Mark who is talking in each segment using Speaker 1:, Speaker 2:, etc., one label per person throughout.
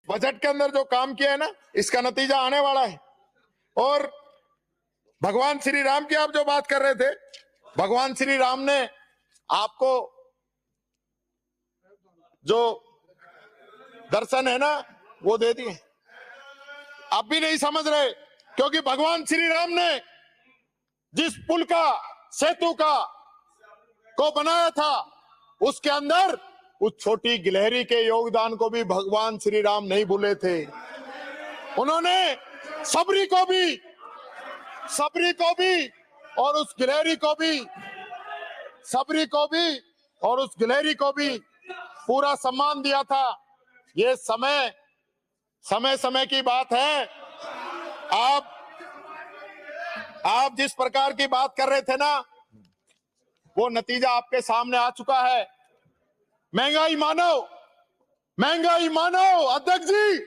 Speaker 1: Budget के अंदर जो काम किया है ना, इसका नतीजा आने वाला है। और भगवान श्री राम की आप जो बात कर रहे थे, भगवान श्री राम ने आपको जो दर्शन है ना वो दे दिए। आप भी नहीं समझ रहे, क्योंकि भगवान श्री राम ने जिस पुल का, सेतु का को बनाया था, उसके अंदर उस छोटी गिलहरी के योगदान को भी भगवान श्री राम नहीं भूले थे। उन्होंने सबरी को भी और उस गिलहरी को भी, सबरी को भी और उस गिलहरी को भी पूरा सम्मान दिया था। ये समय की बात है। आप जिस प्रकार की बात कर रहे थे ना, वो नतीजा आपके सामने आ चुका है। महंगाई मानो अध्यक्ष जी।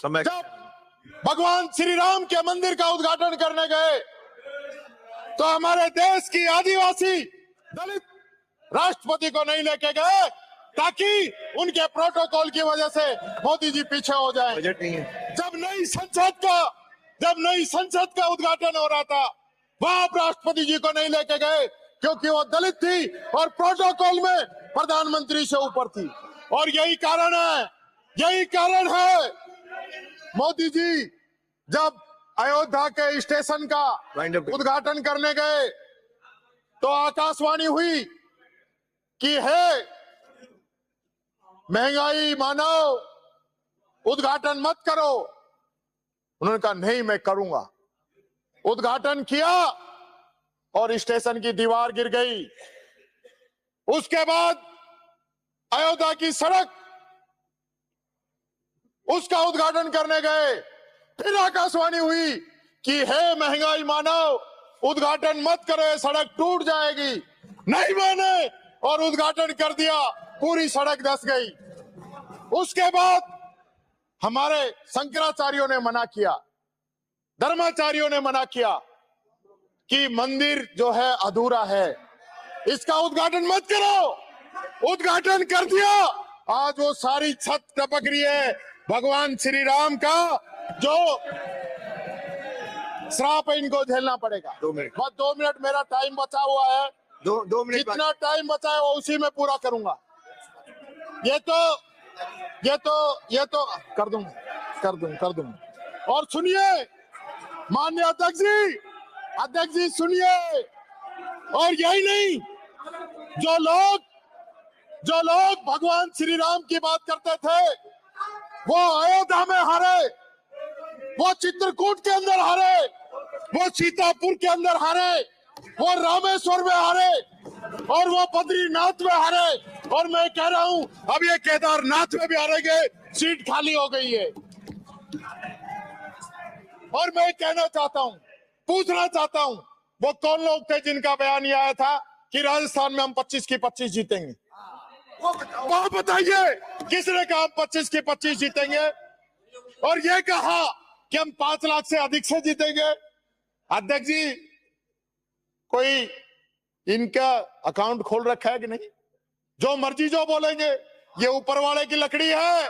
Speaker 1: जब भगवान श्री राम के मंदिर का उद्घाटन करने गए तो हमारे देश की आदिवासी दलित राष्ट्रपति को नहीं लेके गए, ताकि उनके प्रोटोकॉल की वजह से मोदी जी पीछे हो जाएं। जब नई संसद का उद्घाटन हो रहा था, वहां आप राष्ट्रपति जी को नहीं लेके गए, क्योंकि वो दलित थी और प्रोटोकॉल में प्रधानमंत्री से ऊपर थी। और यही कारण है मोदी जी जब अयोध्या के स्टेशन का उद्घाटन करने गए तो आकाशवाणी हुई कि है महंगाई मानो, उद्घाटन मत करो। उन्होंने कहा नहीं, मैं करूंगा। उद्घाटन किया और स्टेशन की दीवार गिर गई। उसके बाद अयोध्या की सड़क, उसका उद्घाटन करने गए, फिर आकाशवाणी हुई कि हे महंगाई मानव, उद्घाटन मत करो, ये सड़क टूट जाएगी। नहीं माने और उद्घाटन कर दिया, पूरी सड़क धंस गई। उसके बाद हमारे शंकराचार्यों ने मना किया, धर्माचार्यों ने मना किया कि मंदिर जो है अधूरा है, इसका उद्घाटन मत करो। उद्घाटन कर दिया, आज वो सारी छत टपक रही है। भगवान श्री राम का जो श्राप है, इनको झेलना पड़ेगा। 2 मिनट, बस 2 मिनट मेरा टाइम बचा हुआ है। 2 मिनट जितना टाइम बचा है वो उसी में पूरा करूंगा। ये तो कर दूंगा। और सुनिए माननीय अध्यक्ष जी सुनिए। और यही नहीं, जो लोग भगवान श्री राम की बात करते थे, वो अयोध्या में हारे, वो चित्रकूट के अंदर हारे, वो सीतापुर के अंदर हारे, वो रामेश्वर में हारे और वो बद्रीनाथ में हारे। और मैं कह रहा हूं अब ये केदारनाथ में भी हारेंगे, सीट खाली हो गई है। और मैं कहना चाहता हूं, पूछना चाहता हूं, वो कौन लोग थे जिनका बयान ये आया था कि राजस्थान में हम 25 की 25 जीतेंगे? वो बताइए, किसने कहा हम 25 की 25 जीतेंगे? और ये कहा कि हम 5 लाख से अधिक से जीतेंगे? अध्यक्ष जी, कोई इनका अकाउंट खोल रखा है कि नहीं? जो मर्जी जो बोलेंगे, ये ऊपर वाले की लकड़ी है,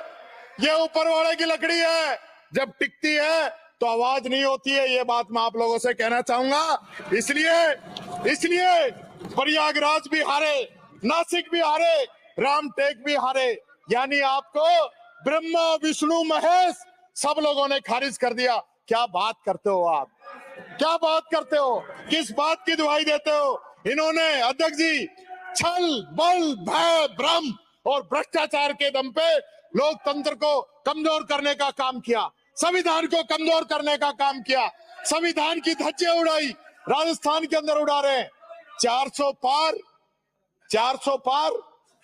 Speaker 1: ये ऊपर वाले की लकड़ी है। जब टिकती है तो आवाज नहीं होती है। ये बात मैं आप लोगों से कहना चाहूंगा। इसलिए प्रयागराज भी हारे, नासिक भी हारे, रामटेक भी हारे, यानी आपको ब्रह्मा विष्णु महेश सब लोगों ने खारिज कर दिया। क्या बात करते हो आप? क्या बात करते हो? किस बात की दुहाई देते हो? इन्होंने अध्यक्ष जी छल, बल, भय, भ्रम और भ्रष्टाचार के दम पे लोकतंत्र को कमजोर करने का काम किया, संविधान को कमजोर करने का काम किया, संविधान की धज्जियां उड़ाई, राजस्थान के अंदर उड़ा रहे हैं। 400 पार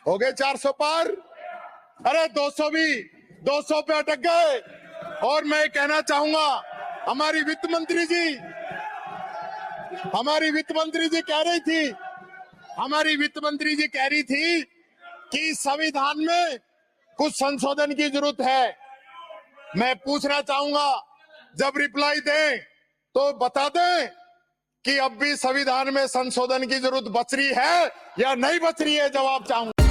Speaker 1: हो गए, 400 पार। अरे 200 पे अटक गए। और मैं कहना चाहूंगा, हमारी वित्त मंत्री कह रही थी कि संविधान में कुछ संशोधन की जरूरत है। मैं पूछना चाहूंगा, जब रिप्लाई दें तो बता दें कि अब भी संविधान में संशोधन की जरूरत बच रही है या नहीं बच रही है? जवाब चाहूंगा।